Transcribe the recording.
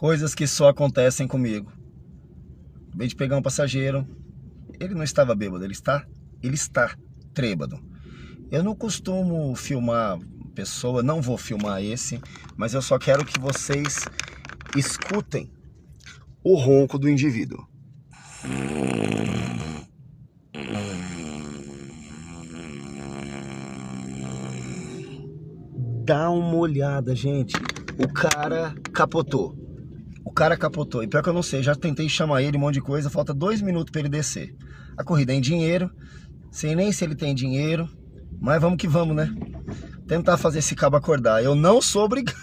Coisas que só acontecem comigo. Acabei de pegar um passageiro. Ele não estava bêbado, ele está trêbado. Eu não costumo filmar pessoa, não vou filmar esse, mas eu só quero que vocês escutem o ronco do indivíduo. Dá uma olhada, gente. O cara capotou. E pior que eu não sei, já tentei chamar ele, um monte de coisa, falta 2 minutos para ele descer. A corrida é em dinheiro, sei nem se ele tem dinheiro, mas vamos que vamos, né? Tentar fazer esse cabo acordar. Eu não sou obrigado.